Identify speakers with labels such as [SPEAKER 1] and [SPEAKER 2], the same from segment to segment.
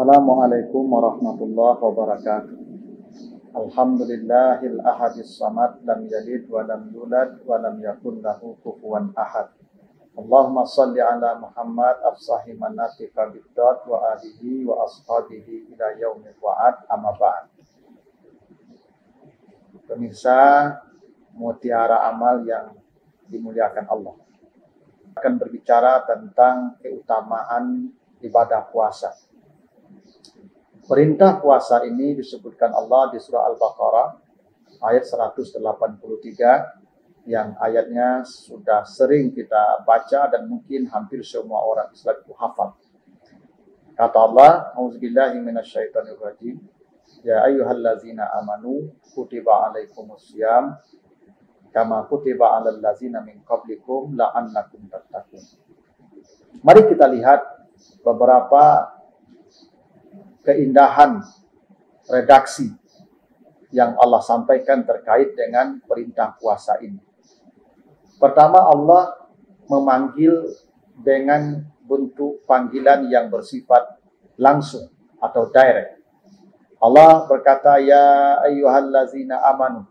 [SPEAKER 1] Assalamualaikum warahmatullahi wabarakatuh. Alhamdulillahil ahadis samad, lam yalid wa lam yulad wa lam yakun lahu kufuwan ahad. Allahumma salli ala Muhammad afsahi manatika biddad wa alihi wa ashabihi ila yaumil wa'ad, amma ba'd. Pemirsa Mutiara Amal yang dimuliakan Allah, akan berbicara tentang keutamaan ibadah puasa. Perintah puasa ini disebutkan Allah di surah Al-Baqarah ayat 183 yang ayatnya sudah sering kita baca dan mungkin hampir semua orang Islam itu hafal. Kata Allah, A'udzubillahi minasyaitonirrajim, ya ayyuhallazina amanu kutiba alaikumussyam kama kutiba alal ladzina min qablikum la'annakum tattaqun. Mari kita lihat beberapa keindahan redaksi yang Allah sampaikan terkait dengan perintah puasa ini. Pertama, Allah memanggil dengan bentuk panggilan yang bersifat langsung atau direct. Allah berkata, ya ayyuhallazina amanu,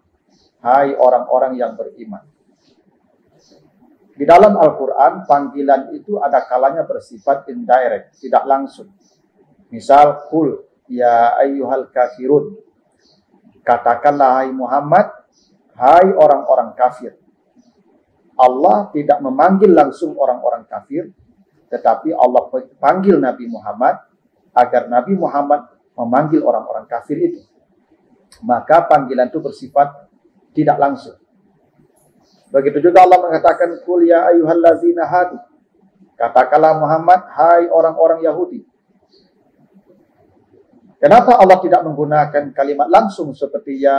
[SPEAKER 1] hai orang-orang yang beriman. Di dalam Al-Quran, panggilan itu ada kalanya bersifat indirect, tidak langsung. Misal, qul ya ayyuhal kafirun. Katakanlah hai Muhammad, hai orang-orang kafir. Allah tidak memanggil langsung orang-orang kafir, tetapi Allah panggil Nabi Muhammad agar Nabi Muhammad memanggil orang-orang kafir itu. Maka panggilan itu bersifat tidak langsung. Begitu juga Allah mengatakan qul ya ayyuhallazina hadu. Katakanlah Muhammad, hai orang-orang Yahudi. Kenapa Allah tidak menggunakan kalimat langsung seperti ya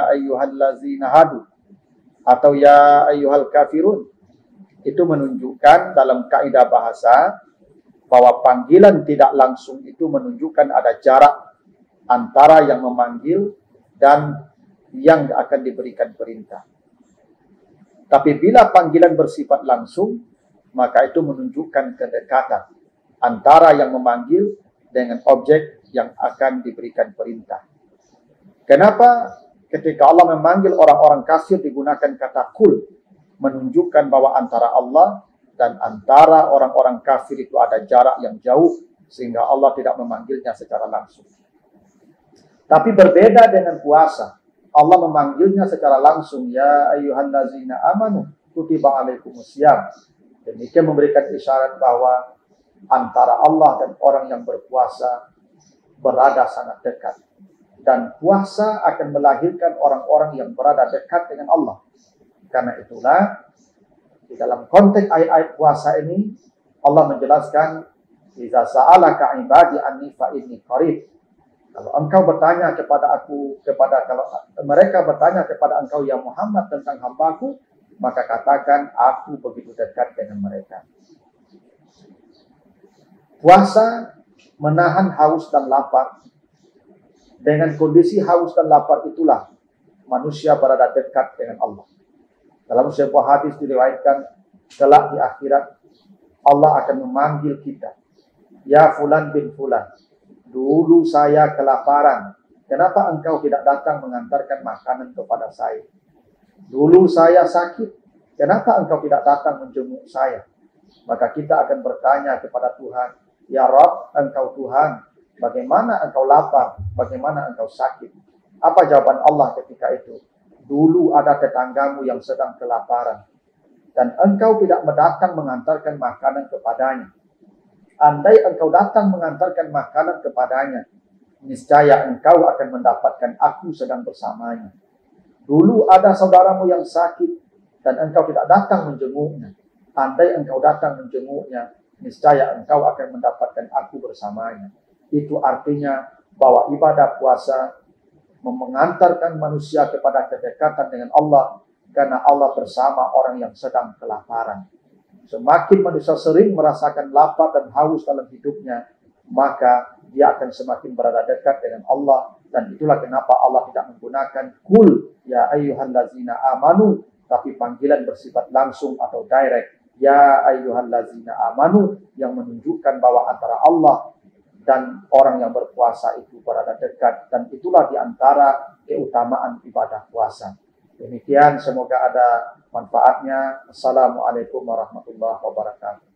[SPEAKER 1] ayyuhallazina hadu atau ya ayyuhal kafirun? Itu menunjukkan dalam kaidah bahasa bahwa panggilan tidak langsung itu menunjukkan ada jarak antara yang memanggil dan yang akan diberikan perintah. Tapi bila panggilan bersifat langsung, maka itu menunjukkan kedekatan antara yang memanggil dengan objek yang akan diberikan perintah. Kenapa ketika Allah memanggil orang-orang kafir digunakan kata kul, menunjukkan bahwa antara Allah dan antara orang-orang kafir itu ada jarak yang jauh, sehingga Allah tidak memanggilnya secara langsung. Tapi berbeda dengan puasa, Allah memanggilnya secara langsung, ya ayyuhallazina amanu kutiba alaikumussyam. Demikian memberikan isyarat bahwa antara Allah dan orang yang berpuasa berada sangat dekat. Dan puasa akan melahirkan orang-orang yang berada dekat dengan Allah. Karena itulah, di dalam konteks ayat-ayat puasa ini, Allah menjelaskan, Iza sa'alaka ibadi anni fa inni qarib. Kalau engkau bertanya kepada kalau mereka bertanya kepada engkau ya Muhammad tentang hambaku, maka katakan aku begitu dekat dengan mereka. Puasa menahan haus dan lapar. Dengan kondisi haus dan lapar itulah manusia berada dekat dengan Allah. Dalam sebuah hadis diriwayatkan, kelak di akhirat Allah akan memanggil kita. Ya fulan bin fulan, dulu saya kelaparan. Kenapa engkau tidak datang mengantarkan makanan kepada saya? Dulu saya sakit. Kenapa engkau tidak datang menjenguk saya? Maka kita akan bertanya kepada Tuhan, ya Rabb, engkau Tuhan, bagaimana engkau lapar, bagaimana engkau sakit? Apa jawaban Allah ketika itu? Dulu ada tetanggamu yang sedang kelaparan, dan engkau tidak datang mengantarkan makanan kepadanya. Andai engkau datang mengantarkan makanan kepadanya, niscaya engkau akan mendapatkan aku sedang bersamanya. Dulu ada saudaramu yang sakit, dan engkau tidak datang menjenguknya. Andai engkau datang menjenguknya, niscaya engkau akan mendapatkan aku bersamanya. Itu artinya bahwa ibadah puasa mengantarkan manusia kepada kedekatan dengan Allah, karena Allah bersama orang yang sedang kelaparan. Semakin manusia sering merasakan lapar dan haus dalam hidupnya, maka dia akan semakin berada dekat dengan Allah. Dan itulah kenapa Allah tidak menggunakan kul ya ayyuhallazina amanu, tapi panggilan bersifat langsung atau direct, ya ayyuhallazina amanu, yang menunjukkan bahwa antara Allah dan orang yang berpuasa itu berada dekat, dan itulah di antara keutamaan ibadah puasa. Demikian, semoga ada manfaatnya. Assalamualaikum warahmatullahi wabarakatuh.